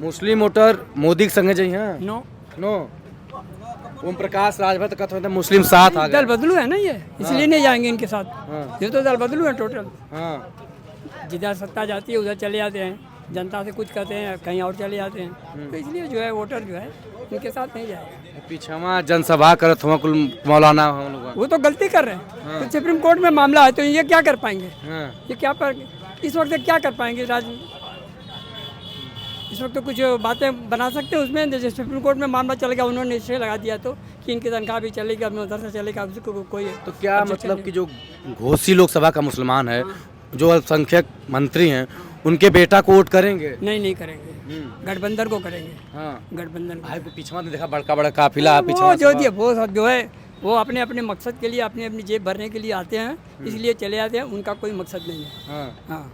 मुस्लिम voter Modi के संगे जाइए हैं नो नो ओम प्रकाश राजभर तो कहते हैं मुस्लिम साथ आ दल गए। बदलू है ना ये, इसलिए नहीं जाएंगे इनके साथ। हाँ। ये तो दल बदलू है टोटल, हाँ जिधर सत्ता जाती है उधर चले जाते हैं, जनता से कुछ कहते हैं कहीं और चले जाते हैं, तो इसलिए जो है वोटर जो है इनके साथ नहीं जाएगा। पीछे जनसभा करत हुआ कुल मौलाना हम लोग। वो तो गलती कर रहे हैं, तो सुप्रीम कोर्ट में मामला है तो ये क्या कर पाएंगे, हाँ ये क्या पर इस वक्त क्या कर पाएंगे इस वक्त तो कुछ बातें बना सकते हैं उसमें, जैसे सुप्रीम कोर्ट में मामला चल गया, उन्होंने स्टे लगा दिया तो कि इनकी तनख्वाह भी चलेगी, अपने उधर से चलेगा, उसको कोई तो क्या मतलब कि जो घोसी लोकसभा का मुसलमान है, जो अल्पसंख्यक मंत्री हैं, उनके बेटा को वोट करेंगे? नहीं करेंगे, गठबंधन को करेंगे। हाँ गठबंधन भाई को पीछे देखा बड़ा बड़ा काफिला है वो पीछे जो दिए वो सब जो है वो अपने अपने मकसद के लिए अपनी अपनी जेब भरने के लिए आते हैं, इसलिए चले जाते हैं, उनका कोई मकसद नहीं है। हाँ हाँ,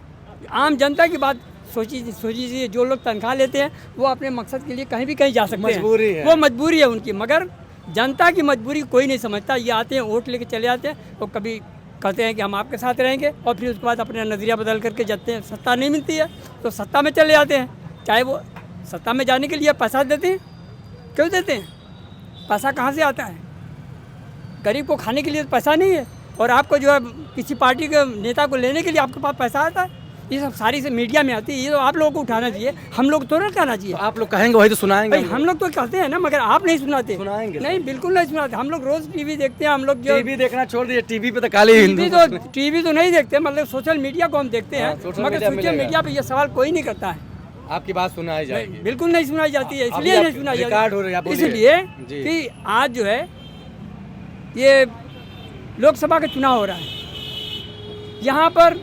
आम जनता की बात सोचिए, जो लोग तनख्वाह लेते हैं वो अपने मकसद के लिए कहीं भी कहीं जा सकते हैं, मजबूरी है। वो मजबूरी है उनकी, मगर जनता की मजबूरी कोई नहीं समझता। ये आते हैं वोट लेके चले जाते हैं, और कभी कहते हैं कि हम आपके साथ रहेंगे, और फिर उसके बाद अपना नज़रिया बदल करके जाते हैं। सत्ता नहीं मिलती है तो सत्ता में चले जाते हैं, चाहे वो सत्ता में जाने के लिए पैसा देते हैं, क्यों देते हैं, पैसा कहाँ से आता है, गरीब को खाने के लिए पैसा नहीं है, और आपको जो है किसी पार्टी के नेता को लेने के लिए आपके पास पैसा आता है। ये सब सारी से मीडिया में आती है, ये तो आप लोगों को उठाना चाहिए, हम लोग तो नहीं कहना चाहिए। तो आप लोग कहेंगे वही तो सुनाएंगे। भाई हम लोग तो कहते हैं ना, मगर आप नहीं सुनाते। सुनाएंगे नहीं, बिल्कुल नहीं सुनाते। हम लोग रोज टीवी देखते हैं, हम लोग जो टीवी देखना छोड़ दिए, टीवी पे तो खाली टीवी तो नहीं देखते, मतलब सोशल मीडिया को हम देखते हैं, सोशल मगर मीडिया सोशल मिलेगा। मीडिया पे ये सवाल कोई नहीं करता है। आपकी बात सुनाई जाएगी। बिल्कुल नहीं सुनाई जाती है, अभी इसलिए आप नहीं सुनाई रिकॉर्ड हो रही है, आप जाती, बोलिए। इसलिए जी। कि आज जो है ये लोकसभा का चुनाव हो रहा है, यहाँ पर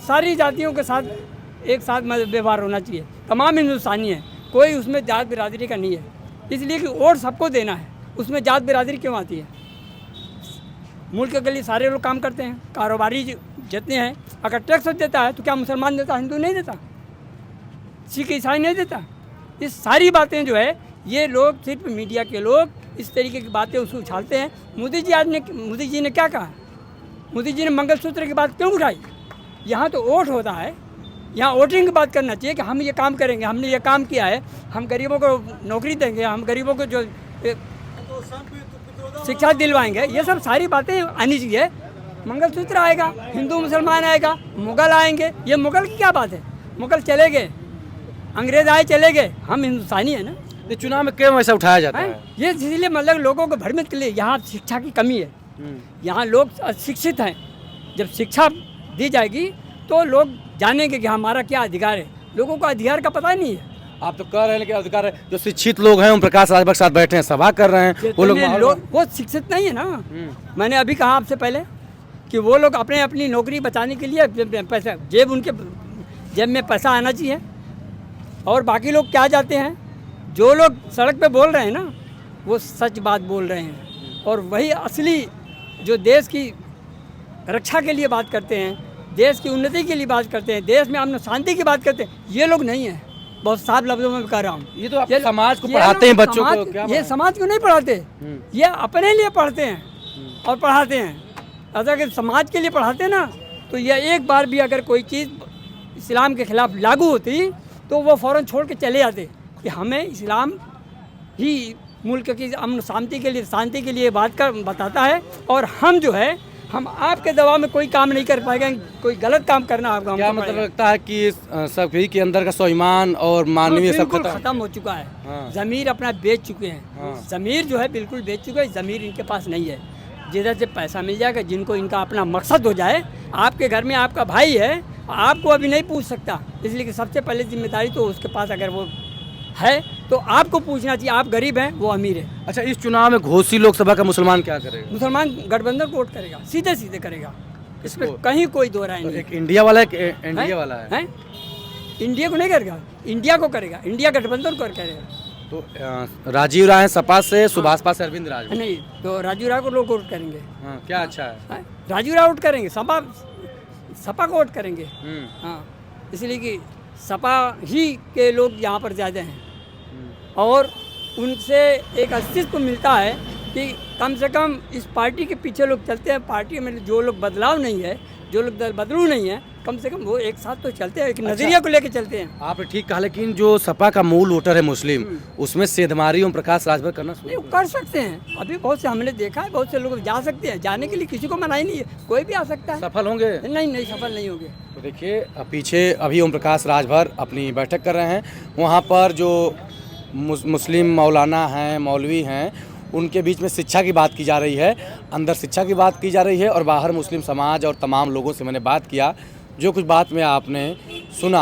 सारी जातियों के साथ एक साथ व्यवहार होना चाहिए, तमाम हिंदुस्तानी है, कोई उसमें जात बिरादरी का नहीं है, इसलिए कि वोट सबको देना है, उसमें जात बिरादरी क्यों आती है। मुल्क के लिए सारे लोग काम करते हैं, कारोबारी जितने हैं, अगर टैक्स देता है तो क्या मुसलमान देता, हिंदू नहीं देता, सिख ईसाई नहीं देता। ये सारी बातें जो है ये लोग सिर्फ मीडिया के लोग इस तरीके की बातें उसको उछालते हैं। मोदी जी ने क्या कहा, मोदी जी ने मंगलसूत्र की बात क्यों उठाई। यहाँ तो वोट होता है, यहाँ वोटिंग की बात करना चाहिए कि हम ये काम करेंगे, हमने ये काम किया है, हम गरीबों को नौकरी देंगे, हम गरीबों को जो शिक्षा दिलवाएंगे, ये सब सारी बातें आनी चाहिए। मंगलसूत्र आएगा, हिंदू मुसलमान आएगा, मुगल आएंगे, ये मुगल की क्या बात है, मुगल चले गए, अंग्रेज आए चले गए, हम हिंदुस्तानी है ना। ये चुनाव में क्यों ऐसा उठाया जाता है? ये इसलिए मतलब लोगों को भ्रमित के लिए, यहाँ शिक्षा की कमी है, यहाँ लोग अशिक्षित हैं। जब शिक्षा दी जाएगी तो लोग जानेंगे कि हमारा क्या अधिकार है, लोगों को अधिकार का पता ही नहीं है। आप तो कह रहे हैं कि अधिकार है, जो शिक्षित लोग हैं ओम प्रकाश राजभर के साथ बैठे हैं, सभा कर रहे हैं, वो लोग वो शिक्षित नहीं है ना। मैंने अभी कहा आपसे पहले कि वो लोग अपने अपनी नौकरी बचाने के लिए पैसा उनके जेब में पैसा आना चाहिए, और बाकी लोग क्या जाते हैं, जो लोग सड़क पे बोल रहे हैं ना वो सच बात बोल रहे हैं, और वही असली जो देश की रक्षा के लिए बात करते हैं, देश की उन्नति के लिए बात करते हैं, देश में अमन शांति की बात करते हैं, ये लोग नहीं हैं। बहुत साफ लफ्जों में कह रहा हूँ। ये तो आप समाज को पढ़ाते हैं, बच्चों को क्या ये समाज को नहीं पढ़ाते, ये अपने लिए पढ़ते हैं और पढ़ाते हैं। अगर समाज के लिए पढ़ाते ना तो ये एक बार भी अगर कोई चीज़ इस्लाम के खिलाफ लागू होती तो वो फ़ौरन छोड़ के चले जाते कि हमें इस्लाम ही मुल्क की अमन शांति के लिए बताता है, और हम जो है हम आपके दबाव में कोई काम नहीं कर पाएंगे, कोई गलत काम करना आपका क्या मतलब लगता है कि सभी के अंदर का स्वाभिमान और मानवीय सब खत्म हो चुका है। हाँ। ज़मीर अपना बेच चुके हैं। हाँ। ज़मीर जो है बिल्कुल बेच चुके हैं, ज़मीर इनके पास नहीं है। जिधर से पैसा मिल जाएगा, जिनको इनका अपना मकसद हो जाए, आपके घर में आपका भाई है, आपको अभी नहीं पूछ सकता, इसलिए कि सबसे पहले जिम्मेदारी तो उसके पास अगर वो है तो आपको पूछना चाहिए, आप गरीब हैं वो अमीर है। अच्छा, इस चुनाव में घोसी लोकसभा का मुसलमान क्या करेगा? मुसलमान गठबंधन को वोट करेगा, सीधे सीधे करेगा, इसमें कहीं कोई दो राय नहीं। एक इंडिया वाला है, एनडीए वाला है? इंडिया को नहीं करेगा, इंडिया को करेगा, इंडिया गठबंधन को करेगा। तो राजीव राय हैं सपा से, सुभाष पास अरविंद राज नहीं, तो राजीव राय को लोग वोट करेंगे। हाँ, क्या अच्छा है? राजीव राय वोट करेंगे, सपा को वोट करेंगे। हाँ, इसलिए कि सपा ही के लोग यहाँ पर ज़्यादा हैं, और उनसे एक अस्तित्व मिलता है कि कम से कम इस पार्टी के पीछे लोग चलते हैं। पार्टी में जो लोग बदलाव नहीं है, जो लोग दल बदलू नहीं है, कम से कम वो एक साथ तो चलते हैं, एक नज़रिया को लेके चलते हैं। आपने ठीक कहा, लेकिन जो सपा का मूल वोटर है मुस्लिम, उसमें सेंधमारी ओम प्रकाश राजभर करना नहीं, वो कर सकते हैं। अभी बहुत से हमने देखा है, बहुत से लोग जा सकते हैं, जाने के लिए किसी को मनाही नहीं है, कोई भी आ सकता है। सफल होंगे? नहीं, सफल नहीं होंगे। तो देखिए पीछे अभी ओम प्रकाश राजभर अपनी बैठक कर रहे हैं, वहाँ पर जो मुस्लिम मौलाना हैं, मौलवी हैं, उनके बीच में शिक्षा की बात की जा रही है, अंदर शिक्षा की बात की जा रही है और बाहर मुस्लिम समाज और तमाम लोगों से मैंने बात किया। जो कुछ बात में आपने सुना